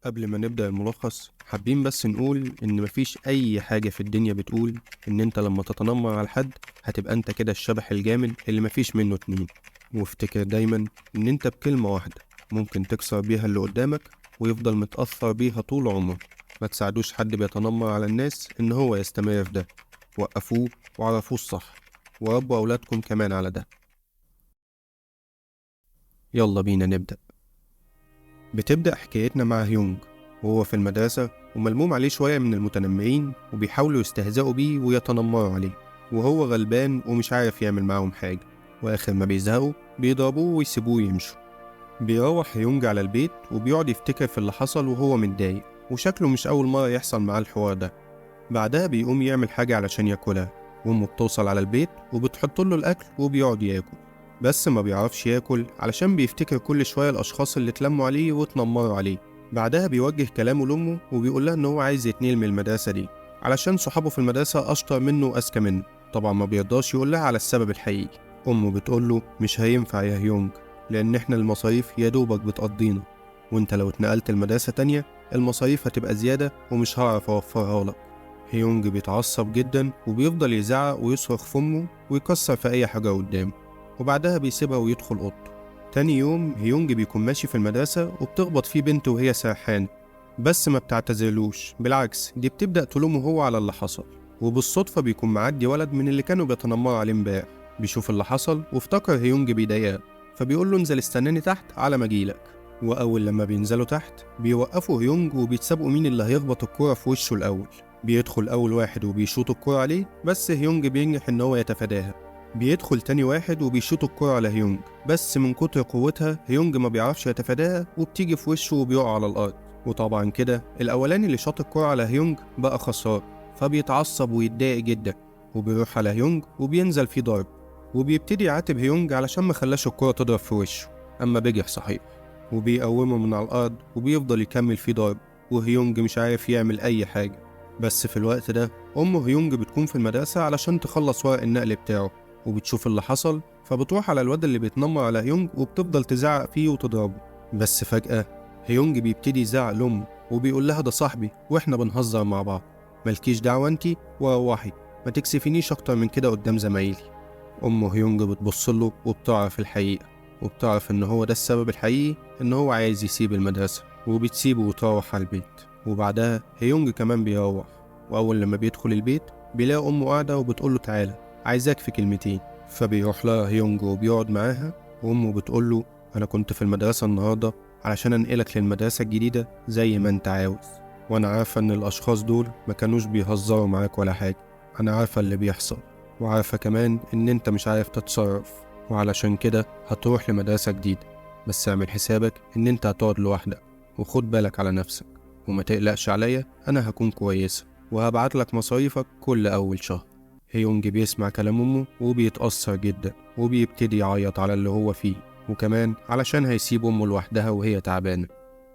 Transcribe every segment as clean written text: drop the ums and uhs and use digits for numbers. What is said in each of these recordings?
قبل ما نبدأ الملخص حابين بس نقول إن مفيش أي حاجة في الدنيا بتقول إن أنت لما تتنمر على حد هتبقى أنت كده الشبح الجامد اللي مفيش منه اتنين. وافتكر دايما إن أنت بكلمة واحدة ممكن تكسر بيها اللي قدامك ويفضل متأثر بيها طول عمره. ما تساعدوش حد بيتنمر على الناس إن هو يستمر في ده، وقفوه وعرفوه الصح، وربوا أولادكم كمان على ده. يلا بينا نبدأ. بتبدأ حكايتنا مع هيونج وهو في المدرسة وملموم عليه شوية من المتنمرين وبيحاولوا يستهزئوا بيه ويتنمروا عليه، وهو غلبان ومش عارف يعمل معاهم حاجة، وآخر ما بيزهقوا بيضربوه ويسيبوه يمشوا. بيروح هيونج على البيت وبيقعد يفتكر في اللي حصل وهو متضايق، وشكله مش أول مرة يحصل معاه الحوار ده. بعدها بيقوم يعمل حاجة علشان ياكلها، وأمه بتوصل على البيت وبتحط له الأكل وبيقعد ياكل، بس ما بيعرفش ياكل علشان بيفتكر كل شوية الأشخاص اللي اتلموا عليه واتنمروا عليه. بعدها بيوجه كلامه لأمه وبيقول لها إن هو عايز يتنقل من المدرسة دي علشان صحابه في المدرسة أشطر منه وأذكى منه. طبعا ما بيرضاش يقول لها على السبب الحقيقي. أمه بتقول له مش هينفع يا هيونج، لأن إحنا المصاريف يا دوبك بتقضينا، وإنت لو اتنقلت المدرسة تانية المصاريف هتبقى زيادة ومش هعرف أوفرها لك. هيونج بيتعصب جدا وبيفضل يزعق ويصرخ في أمه ويكسر في أي حاجة قدامه، وبعدها بيسيبها ويدخل أوضته. تاني يوم هيونج بيكون ماشي في المدرسة وبتخبط فيه بنت وهي سرحانة، بس ما بتعتذرلوش، بالعكس دي بتبدأ تلومه هو على اللي حصل. وبالصدفة بيكون معدي ولد من اللي كانوا بيتنمروا عليه امبارح، بيشوف اللي حصل وافتكر هيونج بيضايقه، فبيقول له انزل استناني تحت على ما اجيلك. وأول لما بينزلوا تحت بيوقفوا هيونج وبيتسابقوا مين اللي هيخبط الكرة في وشه الأول. بيدخل أول واحد وبيشوط الكرة عليه، بس هيونج بينجح إن هو يتفاداها. بيدخل تاني واحد وبيشوط الكرة على هيونج، بس من كتر قوتها هيونج ما بيعرفش يتفاداها وبتيجي في وشه وبيقع على الأرض. وطبعا كده الأولاني اللي شاط الكرة على هيونج بقى خسران، فبيتعصب ويتضايق جدا، وبيروح على هيونج وبينزل فيه ضرب، وبيبتدي يعاتب هيونج علشان ما خلاش الكرة تضرب في وشه، أما بيجح صحيح، وبيقومه من على الأرض وبيفضل يكمل فيه ضرب، وهيونج مش عارف يعمل أي حاجة. بس في الوقت ده هيونج بتكون في المدرسة علشان تخلص ورق النقل بتاعه، وبتشوف اللي حصل فبتروح على الواد اللي بيتنمر على هيونج وبتفضل تزعق فيه وتضربه. بس فجأة هيونج بيبتدي يزعق لأمه وبيقول لها ده صاحبي واحنا بنهزر مع بعض، ملكيش دعوة انتي وروحي، ما تكسفينيش اكتر من كده قدام زمايلي. هيونج بتبصله وبتعرف الحقيقة، وبتعرف ان هو ده السبب الحقيقي ان هو عايز يسيب المدرسة، وبتسيبه وتروح على البيت. وبعدها هيونج كمان بيروح، واول لما بيدخل البيت بيلاقي امه قاعدة وبتقوله تعالى عايزاك في كلمتين. فبيروح لها هيونج وبيقعد معاها، وامه بتقوله انا كنت في المدرسة النهاردة علشان انقلك للمدرسة الجديدة زي ما انت عاوز، وانا عارفة ان الاشخاص دول ما كانوش بيهزروا معاك ولا حاجة، انا عارفة اللي بيحصل، وعارفة كمان ان انت مش عارف تتصرف، وعلشان كده هتروح لمدرسة جديدة، بس اعمل حسابك ان انت هتقعد لوحدك، وخد بالك على نفسك، وما تقلقش عليا انا هكون كويسة، وهبعت لك مصاريفك كل اول شهر. هيونج بيسمع كلام امه وبيتأثر جدا، وبيبتدي يعيط على اللي هو فيه، وكمان علشان هيسيب امه لوحدها وهي تعبانة.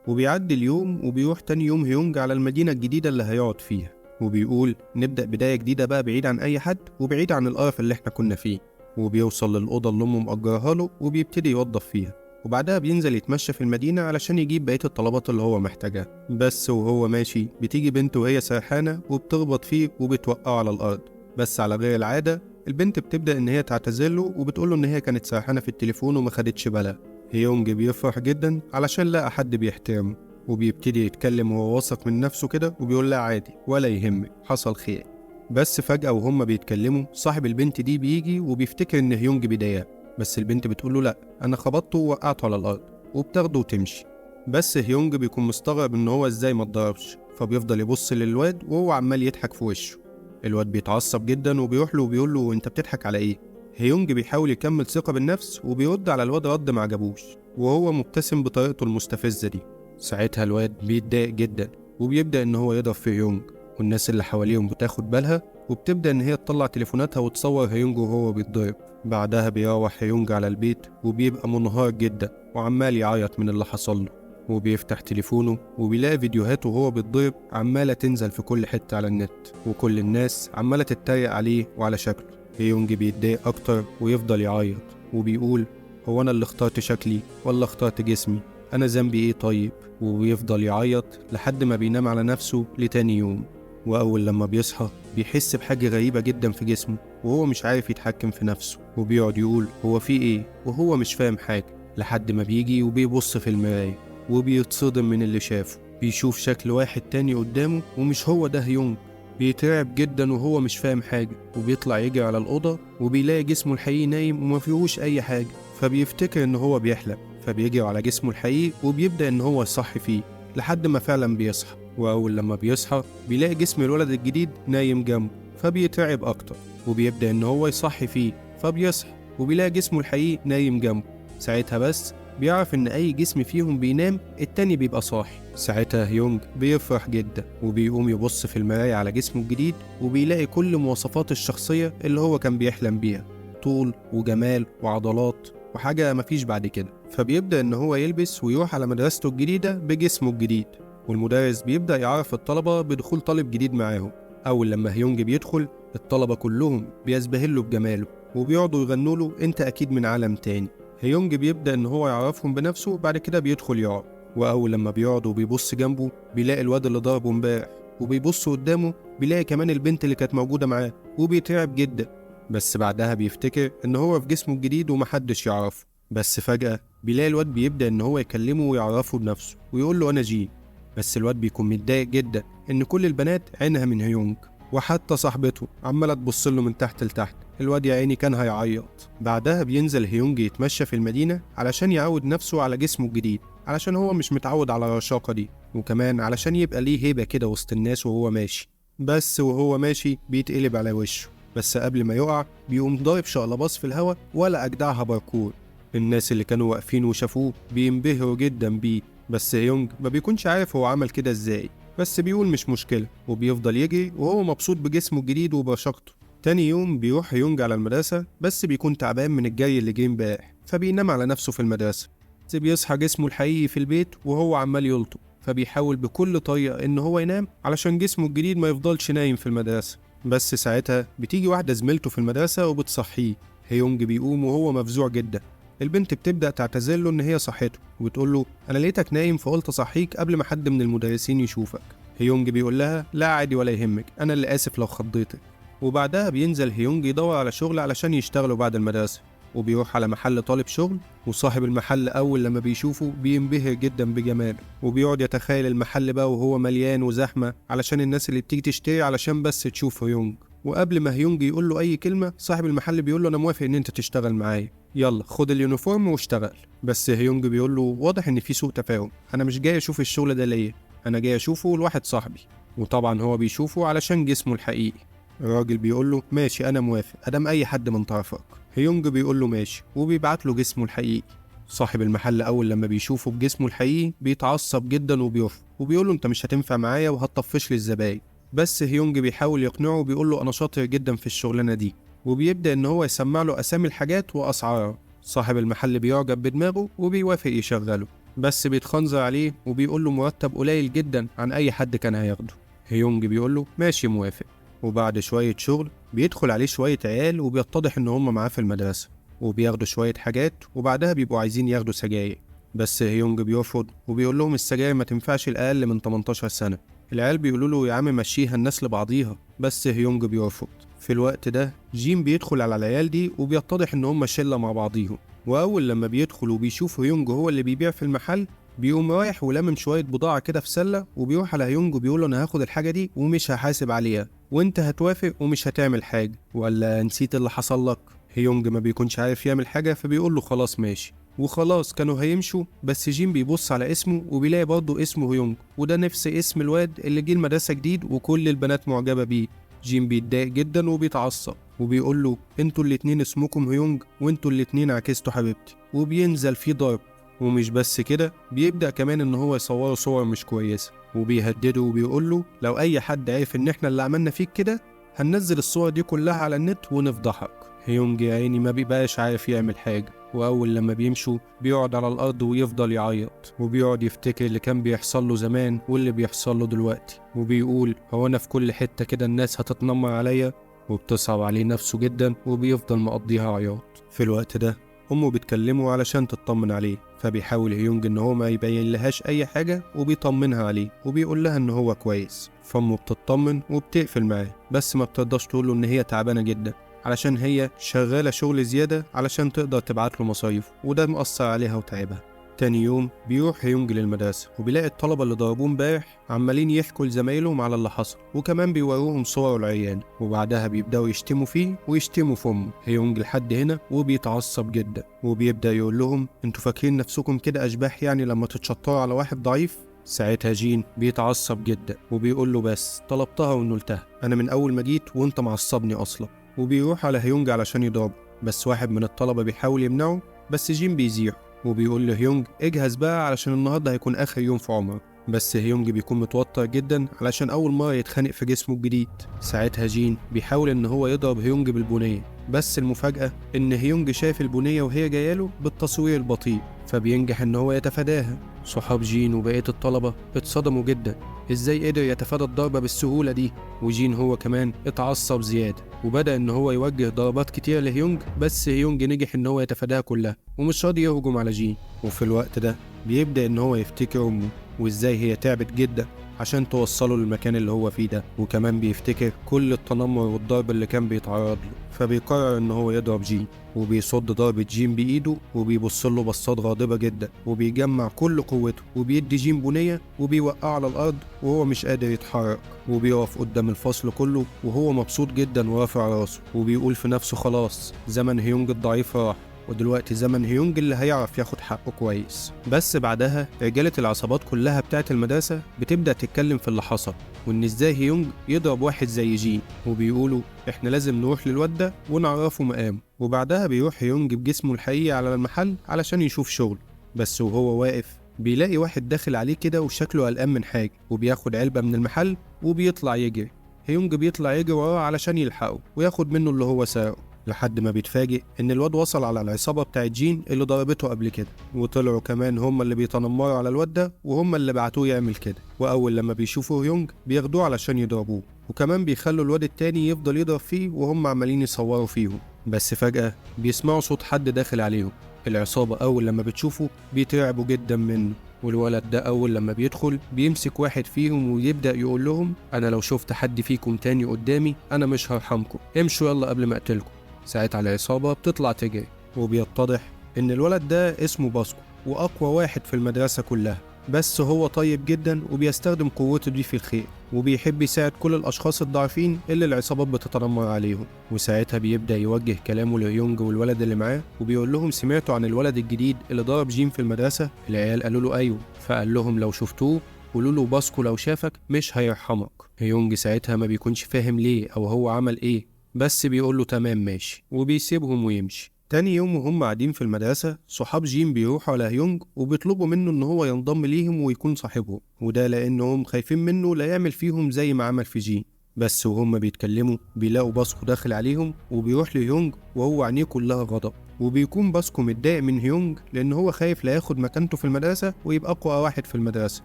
وبيعدي اليوم وبيروح تاني يوم هيونج على المدينة الجديدة اللي هيقعد فيها، وبيقول نبدأ بداية جديدة بقى بعيد عن أي حد وبعيد عن القرف اللي احنا كنا فيه. وبيوصل للأوضة اللي أمه مأجرها له وبيبتدي يوظف فيها، وبعدها بينزل يتمشى في المدينة علشان يجيب بقية الطلبات اللي هو محتاجها. بس وهو ماشي بتيجي بنت وهي سرحانة وبتخبط فيه وبتوقعه على الأرض، بس على غير العادة البنت بتبدأ إن هي تعتذرله وبتقوله إن هي كانت سرحانة في التليفون وما خدتش بالها. هيونج بيفرح جدا علشان لقى حد بيحترمه، وبيبتدي يتكلم وهو واثق من نفسه كده وبيقول لها عادي ولا يهمك حصل خير. بس فجأة وهما بيتكلموا صاحب البنت دي بيجي وبيفتكر إن هيونج بيضايقها، بس البنت بتقوله لأ أنا خبطته ووقعته على الأرض، وبتاخده وتمشي. بس هيونج بيكون مستغرب إن هو إزاي ما اتضربش، فبيفضل يبص للواد وهو عمال يضحك في وشه. الواد بيتعصب جدا وبيروح له وبيقول له أنت بتضحك على إيه؟ هيونج بيحاول يكمل ثقة بالنفس وبيرد على الواد رد ما عجبوش، وهو مبتسم بطريقته المستفزة دي. ساعتها الواد بيتضايق جدا وبيبدأ إن هو يضرب في هيونج، والناس اللي حواليهم بتاخد بالها وبتبدأ إن هي تطلع تليفوناتها وتصور هيونج وهو بيتضرب. بعدها بيروح هيونج على البيت وبيبقى منهار جدا وعمال يعيط من اللي حصل له، وبيفتح تليفونه وبيلاقي فيديوهات وهو بيتضرب عمالة تنزل في كل حتة على النت، وكل الناس عمالة تتريق عليه وعلى شكله. هيونج بيتضايق أكتر ويفضل يعيط وبيقول هو أنا اللي اخترت شكلي ولا اخترت جسمي؟ أنا ذنبي إيه طيب؟ وبيفضل يعيط لحد ما بينام على نفسه لتاني يوم. وأول لما بيصحى بيحس بحاجة غريبة جدا في جسمه، وهو مش عارف يتحكم في نفسه، وبيقعد يقول هو في إيه وهو مش فاهم حاجة، لحد ما بيجي وبيبص في المراية وبيتصدم من اللي شافه. بيشوف شكل واحد تاني قدامه ومش هو ده هيونج. بيترعب جدا وهو مش فاهم حاجة، وبيطلع يجري على الأوضة وبيلاقي جسمه الحقيقي نايم وما فيهوش أي حاجة، فبيفتكر إن هو بيحلم، فبيجري على جسمه الحقيقي وبيبدأ إن هو يصحي فيه لحد ما فعلا بيصحى. وأول لما بيصحى بيلاقي جسم الولد الجديد نايم جنبه، فبيترعب أكتر وبيبدأ إن هو يصحي فيه، فبيصحى وبيلاقي جسمه الحقيقي نايم جنبه. ساعتها بس بيعرف إن أي جسم فيهم بينام التاني بيبقى صاحي. ساعتها هيونج بيفرح جدا وبيقوم يبص في المراية على جسمه الجديد، وبيلاقي كل مواصفات الشخصية اللي هو كان بيحلم بيها، طول وجمال وعضلات وحاجة مفيش بعد كده. فبيبدأ إن هو يلبس ويروح على مدرسته الجديدة بجسمه الجديد، والمدرس بيبدأ يعرف الطلبة بدخول طالب جديد معاهم. أول لما هيونج بيدخل الطلبة كلهم بيزبهلوا بجماله وبيقعدوا يغنوا له أنت أكيد من عالم تاني. هيونج بيبدأ إن هو يعرفهم بنفسه، بعد كده بيدخل يقعد. وأول لما بيقعد وبيبص جنبه بيلاقي الواد اللي ضربه امبارح، وبيبص قدامه بيلاقي كمان البنت اللي كانت موجودة معاه، وبيترعب جدا. بس بعدها بيفتكر إن هو في جسمه الجديد ومحدش يعرفه. بس فجأة بيلاقي الواد بيبدأ إن هو يكلمه ويعرفه بنفسه ويقول له أنا جين. بس الواد بيكون متضايق جدا إن كل البنات عينها من هيونج، وحتى صاحبته عمالة تبص له من تحت لتحت. الواد يا عيني كان هيعيط. بعدها بينزل هيونج يتمشى في المدينة علشان يعود نفسه على جسمه الجديد، علشان هو مش متعود على الرشاقة دي، وكمان علشان يبقى ليه هيبة كده وسط الناس وهو ماشي. بس وهو ماشي بيتقلب على وشه، بس قبل ما يقع بيقوم ضارب شقلباص في الهوا ولا أجدعها باركور. الناس اللي كانوا واقفين وشافوه بينبهروا جدا بيه، بس هيونج ما بيكونش عارف هو عمل كده ازاي، بس بيقول مش مشكلة وبيفضل يجري وهو مبسوط بجسمه الجديد وبرشاقته. تاني يوم بيروح هيونج على المدرسة، بس بيكون تعبان من الجري اللي جه امبارح، فبينام على نفسه في المدرسة. بس بيصحى جسمه الحقيقي في البيت وهو عمال يلطم، فبيحاول بكل طريقة إن هو ينام علشان جسمه الجديد ما يفضلش نايم في المدرسة. بس ساعتها بتيجي واحدة زميلته في المدرسة وبتصحيه. هيونج بيقوم وهو مفزوع جدا. البنت بتبدأ تعتذر له إن هي صحته، وبتقول له أنا لقيتك نايم فقلت أصحيك قبل ما حد من المدرسين يشوفك. هيونج بيقول لها لا عادي ولا يهمك، أنا اللي آسف لو خضيتك. وبعدها بينزل هيونج يدور على شغل علشان يشتغلوا بعد المدرسة، وبيروح على محل طالب شغل، وصاحب المحل أول لما بيشوفه بينبهر جدا بجماله، وبيقعد يتخيل المحل بقى وهو مليان وزحمة علشان الناس اللي بتيجي تشتري علشان بس تشوف هيونج. وقبل ما هيونج يقول له أي كلمة صاحب المحل بيقول له أنا موافق إن أنت تشتغل معايا، يلا خد اليونيفورم واشتغل. بس هيونج بيقول له واضح إن في سوء تفاهم، أنا مش جاي أشوف الشغل ده ليا، أنا جاي أشوفه لواحد صاحبي. وطبعا هو بيشوفه علشان جسمه الحقيقي. الراجل بيقول له ماشي أنا موافق أدام أي حد من طرفك. هيونج بيقول له ماشي وبيبعت له جسمه الحقيقي. صاحب المحل أول لما بيشوفه بجسمه الحقيقي بيتعصب جدا وبيرفض، وبيقول له أنت مش هتنفع معايا وهتطفش لي الزباين. بس هيونج بيحاول يقنعه وبيقول له أنا شاطر جدا في الشغلانة دي، وبيبدأ إن هو يسمع له أسامي الحاجات وأسعارها. صاحب المحل بيعجب بدماغه وبيوافق يشغله، بس بيتخنزر عليه وبيقول له مرتب قليل جدا عن أي حد كان هياخده. هيونج بيقول له ماشي موافق. وبعد شوية شغل بيدخل عليه شوية عيال وبيتضح إن هم معاه في المدرسة، وبياخدوا شوية حاجات وبعدها بيبقوا عايزين ياخدوا سجاير. بس هيونج بيرفض وبيقول لهم السجاير ما تنفعش الأقل من 18 سنة. العيال بيقولوا له يا عم مشيها الناس لبعضيها، بس هيونج بيرفض. في الوقت ده جين بيدخل على العيال دي وبيتضح إن هم شلة مع بعضيهم. وأول لما بيدخل وبيشوف هيونج هو اللي بيبيع في المحل، بيقوم رايح ولامم شوية بضاعة كده في سلة، وبيروح على هيونج وبيقول له أنا هاخد الحاجة دي ومش هحاسب عليها، وأنت هتوافق ومش هتعمل حاجة ولا نسيت اللي حصل لك؟ هيونج ما بيكونش عارف يعمل حاجة، فبيقول له خلاص ماشي. وخلاص كانوا هيمشوا، بس جين بيبص على اسمه وبيلاقي برضه اسمه هيونج، وده نفس اسم الواد اللي جه المدرسة جديد وكل البنات معجبة بيه. جين بيتضايق جدا وبيتعصب وبيقول له انتوا الاتنين اسمكم هيونج وانتوا الاتنين عكستوا حبيبتي، وبينزل فيه ضرب. ومش بس كده، بيبدأ كمان ان هو يصوره صور مش كويسة، وبيهدده وبيقول له لو اي حد عارف ان احنا اللي عملنا فيك كده هننزل الصور دي كلها على النت ونفضحك. هيونج يا عيني ما بيبقاش عارف يعمل حاجة، وأول لما بيمشوا بيقعد على الأرض ويفضل يعيط، وبيقعد يفتكر اللي كان بيحصل له زمان واللي بيحصل له دلوقتي، وبيقول هو أنا في كل حتة كده الناس هتتنمر عليا، وبتصعب عليه نفسه جدا وبيفضل مقضيها عياط. في الوقت ده أمه بتكلمه علشان تطمن عليه، فبيحاول هيونج إن هو ما يبين لهاش أي حاجة وبيطمنها عليه وبيقول لها إن هو كويس. فأمه بتطمن وبتقفل معاه، بس ما بترضاش تقوله إن هي تعبانة جدا علشان هي شغالة شغل زيادة علشان تقدر تبعتله مصايف، وده مأثر عليها وتعبها. تاني يوم بيروح هيونج للمدرسة وبيلاقي الطلبة اللي ضربوه امبارح عمالين يحكوا لزمايلهم على اللي حصل، وكمان بيوروهم صور العيان، وبعدها بيبدأوا يشتموا فيه ويشتموا في أمه. هيونج لحد هنا وبيتعصب جدا وبيبدأ يقول لهم انتوا فاكرين نفسكم كده أشباح يعني لما تتشطروا على واحد ضعيف؟ ساعتها جين بيتعصب جدا وبيقول له بس طلبتها ونلتها، أنا من أول ما جيت وانت معصبني أصلا. وبيروح على هيونج علشان يضربه، بس واحد من الطلبة بيحاول يمنعه، بس جين بيزيحه وبيقول له هيونج اجهز بقى علشان النهارده هيكون آخر يوم في عمرك. بس هيونج بيكون متوتر جدا علشان أول مرة يتخانق في جسمه الجديد. ساعتها جين بيحاول إن هو يضرب هيونج بالبنية، بس المفاجأة إن هيونج شاف البنية وهي جاياله بالتصوير البطيء، فبينجح إن هو يتفاداها. صحاب جين وبقية الطلبة اتصدموا جدا، إزاي قدر يتفادى الضربة بالسهولة دي؟ وجين هو كمان اتعصب زيادة وبدأ إن هو يوجه ضربات كتير لهيونج، بس هيونج نجح إن هو يتفاداها كلها ومش راضي يهجم على جين. وفي الوقت ده بيبدأ إن هو يفتكر أمه وإزاي هي تعبت جدا عشان توصله للمكان اللي هو فيه ده، وكمان بيفتكر كل التنمر والضرب اللي كان بيتعرض له، فبيقرر إن هو يضرب جين وبيصد ضربة جين بإيده وبيبص له بصات غاضبة جدا، وبيجمع كل قوته وبيدي جين بنية وبيوقعه على الأرض وهو مش قادر يتحرك، وبيقف قدام الفصل كله وهو مبسوط جدا ورافع راسه وبيقول في نفسه خلاص زمن هيونج الضعيف راح، ودلوقتي زمن هيونج اللي هيعرف ياخد حقه كويس. بس بعدها رجالة العصابات كلها بتاعت المدرسة بتبدأ تتكلم في اللي حصل وإن إزاي هيونج يضرب واحد زي جين، وبيقولوا إحنا لازم نروح للواد ده ونعرفه مقامه. وبعدها بيروح هيونج بجسمه الحقيقي على المحل علشان يشوف شغل، بس وهو واقف بيلاقي واحد داخل عليه كده وشكله قلقان من حاجة، وبياخد علبة من المحل وبيطلع يجري. هيونج بيطلع يجري وراه علشان يلحقه وياخد منه اللي هو سرقه، لحد ما بيتفاجئ ان الواد وصل على العصابة بتاعت جين اللي ضربته قبل كده، وطلعوا كمان هم اللي بيتنمروا على الواد ده وهم اللي بعتوه يعمل كده. واول لما بيشوفوا هيونج بياخدوه علشان يضربوه، وكمان بيخلوا الواد التاني يفضل يضرب فيه وهم عمالين يصوروا فيهم. بس فجأة بيسمعوا صوت حد داخل عليهم. العصابة اول لما بتشوفه بيترعبوا جدا منه، والولد ده أول لما بيدخل بيمسك واحد فيهم ويبدأ يقول لهم أنا لو شفت حد فيكم تاني قدامي أنا مش هرحمكم، امشوا يلا قبل ما أقتلكم. ساعتها العصابة بتطلع تجري، وبيتضح إن الولد ده اسمه باسكو وأقوى واحد في المدرسة كلها، بس هو طيب جدا وبيستخدم قوته دي في الخير وبيحب يساعد كل الأشخاص الضعيفين اللي العصابات بتتنمر عليهم. وساعتها بيبدأ يوجه كلامه ليونج والولد اللي معاه وبيقول لهم سمعتوا عن الولد الجديد اللي ضرب جيم في المدرسة؟ العيال قالوا له أيوه، فقال لهم لو شفتوه قولوا له باسكو لو شافك مش هيرحمك. هيونج ساعتها ما بيكونش فاهم ليه أو هو عمل إيه، بس بيقول له تمام ماشي وبيسيبهم ويمشي. تاني يوم وهم قاعدين في المدرسة صحاب جين بيروحوا على هيونج وبيطلبوا منه ان هو ينضم ليهم ويكون صاحبهم، وده لانهم خايفين منه لا يعمل فيهم زي ما عمل في جين. بس وهم بيتكلموا بيلاقوا باسكو داخل عليهم وبيروح لهيونج وهو عينيه كلها غضب، وبيكون باسكو متضايق من هيونج لان هو خايف لا ياخد مكانته في المدرسة ويبقى اقوى واحد في المدرسة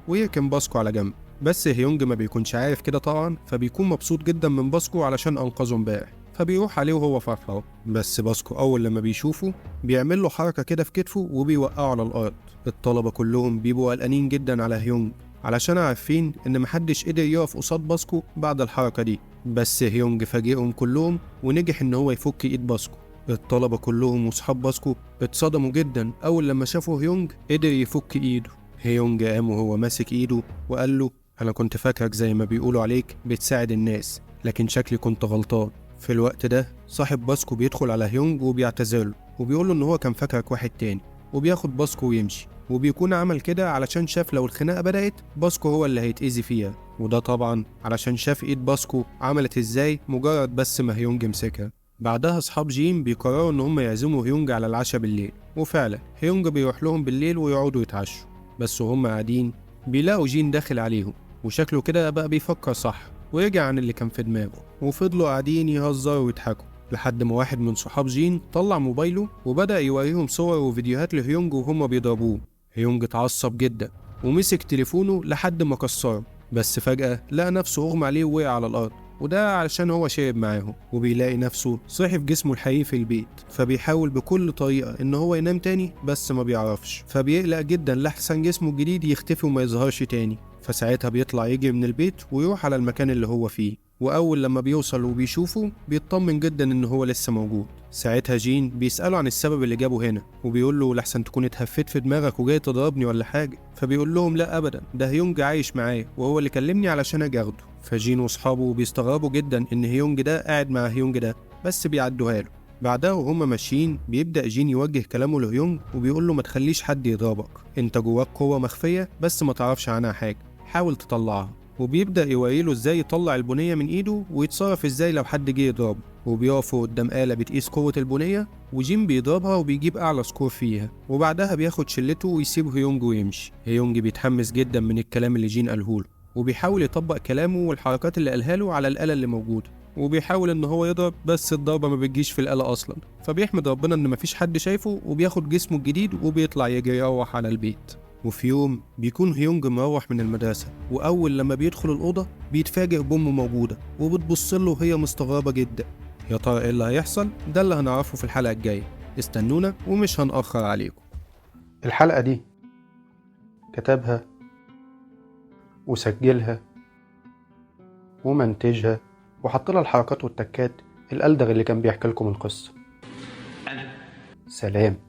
ويركن باسكو على جنب. بس هيونج ما بيكونش عارف كده طبعا، فبيكون مبسوط جدا من باسكو علشان انقذه امبارح، فبيروح عليه وهو فرحان. بس باسكو أول لما بيشوفه بيعمل له حركة كده في كتفه وبيوقعه على الأرض. الطلبة كلهم بيبقوا قلقانين جدا على هيونج علشان عارفين إن محدش قدر يقف قصاد باسكو بعد الحركة دي، بس هيونج فاجئهم كلهم ونجح إن هو يفك إيد باسكو. الطلبة كلهم وصحاب باسكو اتصدموا جدا أول لما شافوا هيونج قدر يفك إيده. هيونج قام وهو ماسك إيده وقال له أنا كنت فاكرك زي ما بيقولوا عليك بتساعد الناس، لكن شكلي كنت غلطان. في الوقت ده صاحب باسكو بيدخل على هيونج وبيعتذرله وبيقوله ان هو كان فاكرك واحد تاني، وبياخد باسكو ويمشي، وبيكون عمل كده علشان شاف لو الخناقة بدأت باسكو هو اللي هيتأذي فيها، وده طبعا علشان شاف ايد باسكو عملت ازاي مجرد بس ما هيونج مسكها. بعدها اصحاب جين بيقرروا ان هم يعزموا هيونج على العشاء بالليل، وفعلا هيونج بيروح لهم بالليل ويقعدوا يتعشوا. بس وهم قاعدين بيلاقوا جين داخل عليهم وشكله كده بقى بيفكر صح ورجع عن اللي كان في دماغه، وفضلوا قاعدين يهزروا ويضحكوا لحد ما واحد من صحاب جين طلع موبايله وبدأ يوريهم صور وفيديوهات لهيونج وهم بيضربوه. هيونج اتعصب جدا ومسك تليفونه لحد ما كسره، بس فجأة لقى نفسه أغمى عليه ووقع على الأرض، وده علشان هو شرب معاهم، وبيلاقي نفسه صحي في جسمه الحقيقي في البيت، فبيحاول بكل طريقة إن هو ينام تاني بس ما بيعرفش، فبيقلق جدا لحسن جسمه الجديد يختفي وما يظهرش تاني. فساعتها بيطلع يجري من البيت ويروح على المكان اللي هو فيه، وأول لما بيوصل وبيشوفه بيطمن جدا إن هو لسه موجود. ساعتها جين بيسأله عن السبب اللي جابه هنا، وبيقول له لحسن تكون اتهفت في دماغك وجاي تضربني ولا حاجة. فبيقول لهم لا أبدا، ده هيونج عايش معايا وهو اللي كلمني علشان أجي أخده. فجين وأصحابه بيستغربوا جدا إن هيونج ده قاعد مع هيونج ده، بس بيعدوها له. بعدها وهما ماشيين بيبدأ جين يوجه كلامه لهيونج وبيقول له ما تخليش حد يضربك، انت جواك قوة مخفية بس ما تعرفش عنها حاجة، حاول تطلعها. وبيبدأ يوريله ازاي يطلع البنية من ايده ويتصرف ازاي لو حد جه يضربه. وبيقفوا قدام آلة بتقيس قوة البنية، وجين بيضربها وبيجيب أعلى سكور فيها، وبعدها بياخد شلته ويسيب هيونج ويمشي. هيونج بيتحمس جدا من الكلام اللي جين قالهوله، وبيحاول يطبق كلامه والحركات اللي قالها له على الآلة اللي موجودة، وبيحاول ان هو يضرب بس الضربة ما بتجيش في الآلة اصلا. فبيحمد ربنا ان مفيش حد شايفه، وبياخد جسمه الجديد وبيطلع يجري يروح على البيت. وفي يوم بيكون هيونج مروح من المدرسة، وأول لما بيدخل الأوضة بيتفاجئ بأمه موجودة وبتبصله وهي مستغربة جدا. يا ترى ايه اللي هيحصل؟ ده اللي هنعرفه في الحلقة الجاية، استنونا ومش هنأخر عليكم. الحلقة دي كتبها وسجلها ومنتجها وحط لها الحركات والتكات الألدغ اللي كان بيحكي لكم القصة. سلام.